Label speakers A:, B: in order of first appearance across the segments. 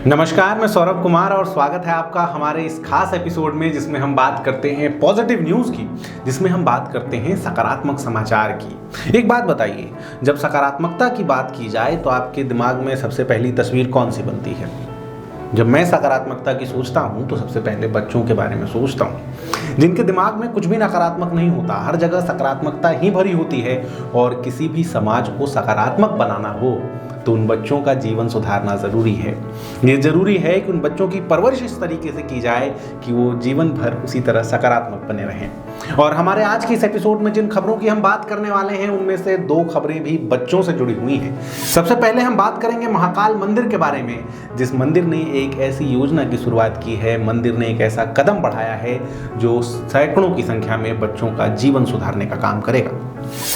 A: नमस्कार, मैं सौरभ कुमार और स्वागत है आपका हमारे इस खास एपिसोड में जिसमें हम बात करते हैं पॉजिटिव न्यूज़ की, जिसमें हम बात करते हैं सकारात्मक समाचार की। एक बात बताइए, जब सकारात्मकता की बात की जाए तो आपके दिमाग में सबसे पहली तस्वीर कौन सी बनती है? जब मैं सकारात्मकता की सोचता हूँ तो सबसे पहले बच्चों के बारे में सोचता हूँ, जिनके दिमाग में कुछ भी नकारात्मक नहीं होता, हर जगह सकारात्मकता ही भरी होती है। और किसी भी समाज को सकारात्मक बनाना हो तो उन बच्चों का जीवन सुधारना ज़रूरी है। ये ज़रूरी है कि उन बच्चों की परवरिश इस तरीके से की जाए कि वो जीवन भर उसी तरह सकारात्मक बने रहें। और हमारे आज के इस एपिसोड में जिन खबरों की हम बात करने वाले हैं उनमें से दो खबरें भी बच्चों से जुड़ी हुई हैं। सबसे पहले हम बात करेंगे महाकाल मंदिर के बारे में, जिस मंदिर ने एक ऐसी योजना की शुरुआत की है, मंदिर ने एक ऐसा कदम बढ़ाया है जो सैकड़ों की संख्या में बच्चों का जीवन सुधारने का काम करेगा।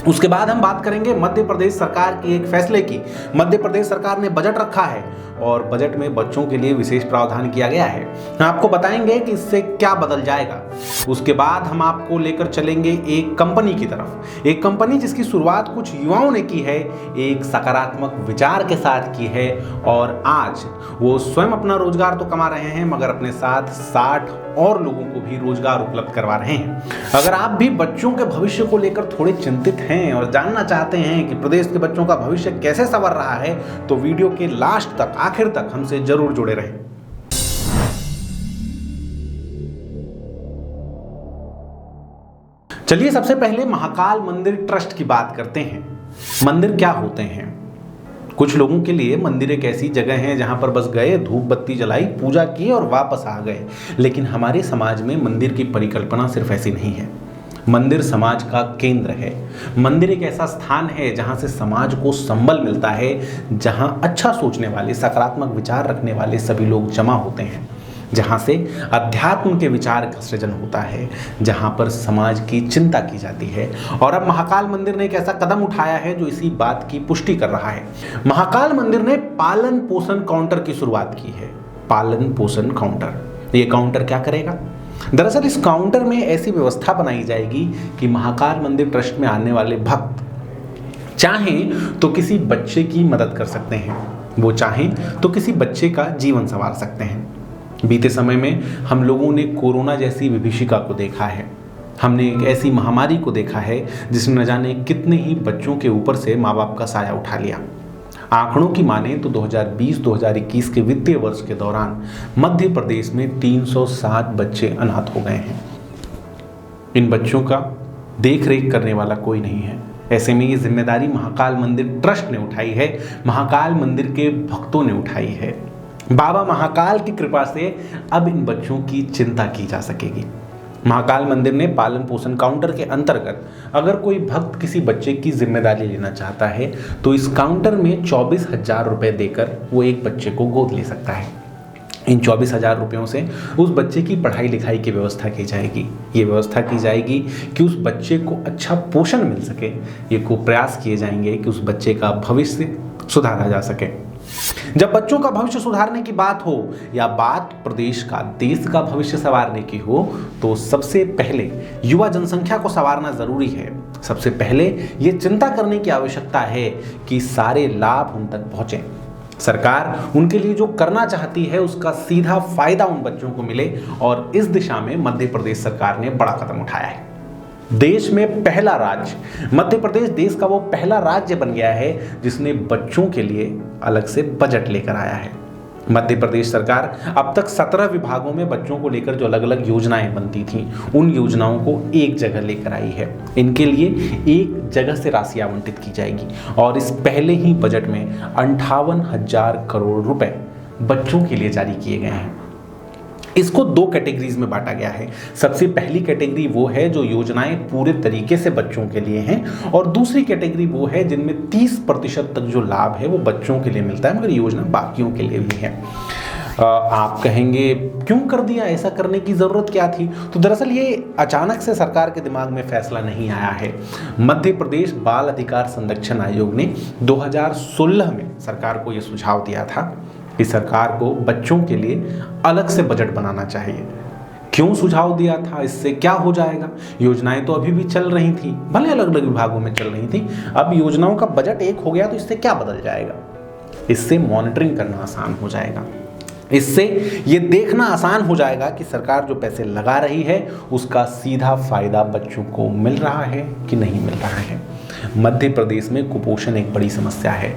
A: उसके बाद हम बात करेंगे मध्य प्रदेश सरकार के एक फैसले की। मध्य प्रदेश सरकार ने बजट रखा है और बजट में बच्चों के लिए विशेष प्रावधान किया गया है। आपको बताएंगे कि इससे क्या बदल जाएगा। उसके बाद हम आपको लेकर चलेंगे एक कंपनी की तरफ, एक कंपनी जिसकी शुरुआत कुछ युवाओं ने की है, एक सकारात्मक विचार के साथ की है और आज वो स्वयं अपना रोजगार तो कमा रहे हैं मगर अपने साथ 60 और लोगों को भी रोजगार उपलब्ध करवा रहे हैं। अगर आप भी बच्चों के भविष्य को लेकर थोड़े चिंतित हैं और जानना चाहते हैं कि प्रदेश के बच्चों का भविष्य कैसे संवर रहा है तो वीडियो के लास्ट तक, आखिर तक हमसे जरूर जुड़े रहें। चलिए सबसे पहले महाकाल मंदिर ट्रस्ट की बात करते हैं। मंदिर क्या होते हैं? कुछ लोगों के लिए मंदिर एक ऐसी जगह है जहां पर बस गए, धूप बत्ती जलाई, पूजा की और वापस आ गए। लेकिन हमारे समाज में मंदिर की परिकल्पना सिर्फ ऐसी नहीं है। मंदिर समाज का केंद्र है। मंदिर एक ऐसा स्थान है जहां से समाज को संबल मिलता है, जहां अच्छा सोचने वाले, सकारात्मक विचार रखने वाले सभी लोग जमा होते हैं, जहां से अध्यात्म के विचार का सृजन होता है, जहां पर समाज की चिंता की जाती है। और अब महाकाल मंदिर ने एक ऐसा कदम उठाया है जो इसी बात की पुष्टि कर रहा है। महाकाल मंदिर ने पालन पोषण काउंटर की शुरुआत की है। पालन पोषण काउंटर, ये काउंटर क्या करेगा? दरअसल इस काउंटर में ऐसी व्यवस्था बनाई जाएगी कि महाकाल मंदिर ट्रस्ट में आने वाले भक्त चाहें तो किसी बच्चे की मदद कर सकते हैं, वो चाहें तो किसी बच्चे का जीवन संवार सकते हैं। बीते समय में हम लोगों ने कोरोना जैसी विभीषिका को देखा है। हमने एक ऐसी महामारी को देखा है जिसने न जाने कितने ही बच्चों के ऊपर से माँ बाप का साया उठा लिया। आंकड़ों की माने तो 2020-2021 के वित्तीय वर्ष के दौरान मध्य प्रदेश में 360 बच्चे अनाथ हो गए हैं। इन बच्चों का देख रेख करने वाला कोई नहीं है। ऐसे में ये जिम्मेदारी महाकाल मंदिर ट्रस्ट ने उठाई है, महाकाल मंदिर के भक्तों ने उठाई है। बाबा महाकाल की कृपा से अब इन बच्चों की चिंता की जा सकेगी। महाकाल मंदिर ने पालन पोषण काउंटर के अंतर्गत अगर कोई भक्त किसी बच्चे की जिम्मेदारी लेना चाहता है तो इस काउंटर में 24,000 रुपये देकर वो एक बच्चे को गोद ले सकता है। इन 24,000 रुपयों से उस बच्चे की पढ़ाई लिखाई की व्यवस्था की जाएगी। ये व्यवस्था की जाएगी कि उस बच्चे को अच्छा पोषण मिल सके। ये को प्रयास किए जाएंगे कि उस बच्चे का भविष्य सुधारा जा सके। जब बच्चों का भविष्य सुधारने की बात हो या बात प्रदेश का, देश का भविष्य संवारने की हो तो सबसे पहले युवा जनसंख्या को संवारना जरूरी है। सबसे पहले ये चिंता करने की आवश्यकता है कि सारे लाभ उन तक पहुंचे। सरकार उनके लिए जो करना चाहती है उसका सीधा फायदा उन बच्चों को मिले और इस दिशा में मध्य प्रदेश सरकार ने बड़ा कदम उठाया है। देश में पहला राज्य, मध्य प्रदेश देश का वो पहला राज्य बन गया है जिसने बच्चों के लिए अलग से बजट लेकर आया है। मध्य प्रदेश सरकार अब तक 17 विभागों में बच्चों को लेकर जो अलग अलग योजनाएं बनती थीं, उन योजनाओं को एक जगह लेकर आई है। इनके लिए एक जगह से राशि आवंटित की जाएगी और इस पहले ही बजट में 58,000 करोड़ रुपए बच्चों के लिए जारी किए गए हैं। इसको दो कैटेगरीज में बांटा गया है। सबसे पहली कैटेगरी वो है जो योजनाएं पूरे तरीके से बच्चों के लिए हैं और दूसरी कैटेगरी वो है जिनमें 30% तक जो लाभ है वो बच्चों के लिए मिलता है मगर योजना बाकियों के लिए भी है। आप कहेंगे क्यों कर दिया, ऐसा करने की ज़रूरत क्या थी? तो दरअसल ये अचानक से सरकार के दिमाग में फैसला नहीं आया है। मध्य प्रदेश बाल अधिकार संरक्षण आयोग ने 2016 में सरकार को ये सुझाव दिया था कि सरकार को बच्चों के लिए अलग से बजट बनाना चाहिए। क्यों सुझाव दिया था, इससे क्या हो जाएगा? योजनाएं तो अभी भी चल रही थी, भले अलग अलग विभागों में चल रही थी। अब योजनाओं का बजट एक हो गया तो इससे क्या बदल जाएगा? इससे मॉनिटरिंग करना आसान हो जाएगा। इससे ये देखना आसान हो जाएगा कि सरकार जो पैसे लगा रही है उसका सीधा फायदा बच्चों को मिल रहा है कि नहीं मिल रहा है। मध्य प्रदेश में कुपोषण एक बड़ी समस्या है।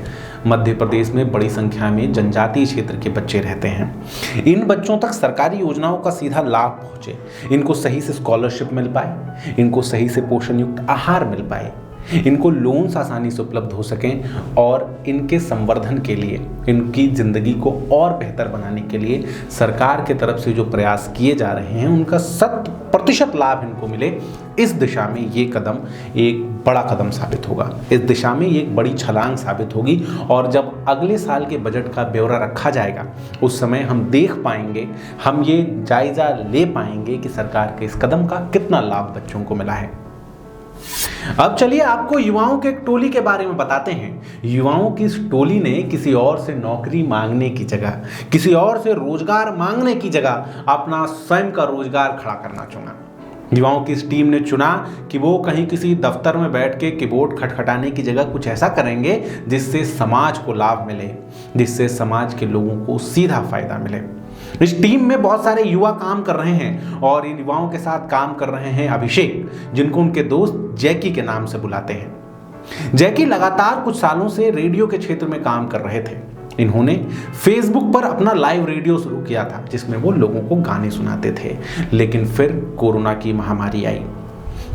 A: मध्य प्रदेश में बड़ी संख्या में जनजातीय क्षेत्र के बच्चे रहते हैं। इन बच्चों तक सरकारी योजनाओं का सीधा लाभ पहुंचे, इनको सही से स्कॉलरशिप मिल पाए, इनको सही से पोषण युक्त आहार मिल पाए, इनको लोन्स आसानी से उपलब्ध हो सकें और इनके संवर्धन के लिए, इनकी ज़िंदगी को और बेहतर बनाने के लिए सरकार के तरफ से जो प्रयास किए जा रहे हैं उनका 100% लाभ इनको मिले, इस दिशा में ये कदम एक बड़ा कदम साबित होगा। इस दिशा में ये एक बड़ी छलांग साबित होगी और जब अगले साल के बजट का ब्यौरा रखा जाएगा उस समय हम देख पाएंगे, हम ये जायजा ले पाएंगे कि सरकार के इस कदम का कितना लाभ बच्चों को मिला है। अब चलिए आपको युवाओं के एक टोली के बारे में बताते हैं। युवाओं की इस टोली ने किसी और से नौकरी मांगने की जगह, किसी और से रोजगार मांगने की जगह अपना स्वयं का रोजगार खड़ा करना चुना। युवाओं की इस टीम ने चुना कि वो कहीं किसी दफ्तर में बैठ के कीबोर्ड खटखटाने की जगह कुछ ऐसा करेंगे जिससे समाज को लाभ मिले, जिससे समाज के लोगों को सीधा फायदा मिले। इस टीम में बहुत सारे युवा काम कर रहे हैं और इन युवाओं के साथ काम कर रहे हैं अभिषेक, जिनको उनके दोस्त जैकी के नाम से बुलाते हैं। जैकी लगातार कुछ सालों से रेडियो के क्षेत्र में काम कर रहे थे। इन्होंने फेसबुक पर अपना लाइव रेडियो शुरू किया था जिसमें वो लोगों को गाने सुनाते थे। लेकिन फिर कोरोना की महामारी आई।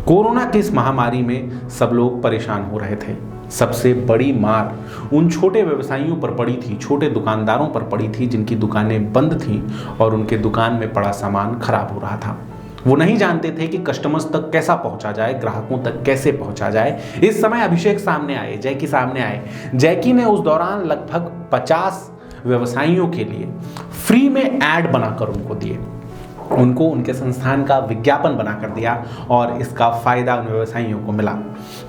A: कोरोना की इस महामारी में सब लोग परेशान हो रहे थे। सबसे बड़ी मार उन छोटे व्यवसायियों पर पड़ी थी, छोटे दुकानदारों पर पड़ी थी जिनकी दुकानें बंद थीं और उनके दुकान में पड़ा सामान खराब हो रहा था। वो नहीं जानते थे कि कस्टमर्स तक कैसा पहुंचा जाए, ग्राहकों तक कैसे पहुंचा जाए। इस समय अभिषेक सामने आए, जैकी सामने आए। जैकी ने उस दौरान लगभग 50 व्यवसायियों के लिए फ्री में ऐड बनाकर उनको दिए, उनको उनके संस्थान का विज्ञापन बनाकर दिया और इसका फायदा उन व्यवसायियों को मिला।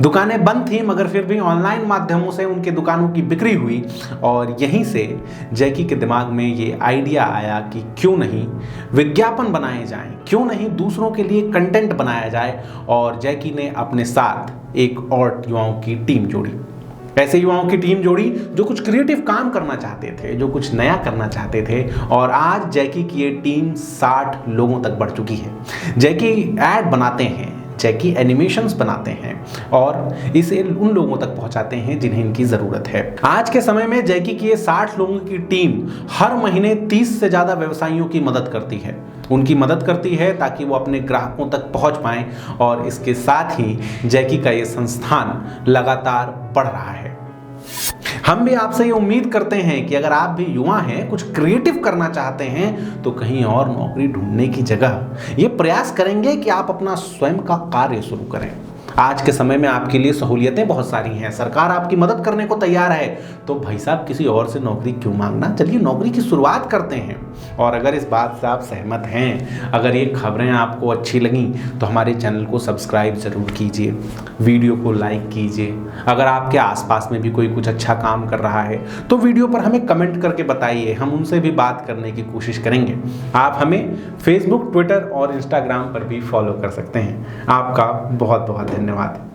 A: दुकानें बंद थी मगर फिर भी ऑनलाइन माध्यमों से उनके दुकानों की बिक्री हुई और यहीं से जैकी के दिमाग में ये आइडिया आया कि क्यों नहीं विज्ञापन बनाए जाएं, क्यों नहीं दूसरों के लिए कंटेंट बनाया जाए। और जैकी ने अपने साथ एक और युवाओं की टीम जोड़ी। ऐसे युवाओं की टीम जोड़ी जो कुछ क्रिएटिव काम करना चाहते थे, जो कुछ नया करना चाहते थे। और आज जैकी की ये टीम 60 लोगों तक बढ़ चुकी है। जैकी ऐड बनाते हैं, जैकी एनिमेशंस बनाते हैं और इसे उन लोगों तक पहुंचाते हैं जिन्हें इनकी ज़रूरत है। आज के समय में जैकी की ये 60 लोगों की टीम हर महीने 30 से ज़्यादा व्यवसायियों की मदद करती है। उनकी मदद करती है ताकि वो अपने ग्राहकों तक पहुंच पाएं और इसके साथ ही जैकी का ये संस्थान लगातार बढ़ रहा है। हम भी आपसे ये उम्मीद करते हैं कि अगर आप भी युवा हैं, कुछ क्रिएटिव करना चाहते हैं तो कहीं और नौकरी ढूंढने की जगह ये प्रयास करेंगे कि आप अपना स्वयं का कार्य शुरू करें। आज के समय में आपके लिए सहूलियतें बहुत सारी हैं, सरकार आपकी मदद करने को तैयार है, तो भाई साहब किसी और से नौकरी क्यों मांगना। चलिए नौकरी की शुरुआत करते हैं। और अगर इस बात से आप सहमत हैं, अगर ये खबरें आपको अच्छी लगीं तो हमारे चैनल को सब्सक्राइब ज़रूर कीजिए, वीडियो को लाइक कीजिए। अगर आपके आसपास में भी कोई कुछ अच्छा काम कर रहा है तो वीडियो पर हमें कमेंट करके बताइए, हम उनसे भी बात करने की कोशिश करेंगे। आप हमें फेसबुक, ट्विटर और इंस्टाग्राम पर भी फॉलो कर सकते हैं। आपका बहुत बहुत धन्यवाद।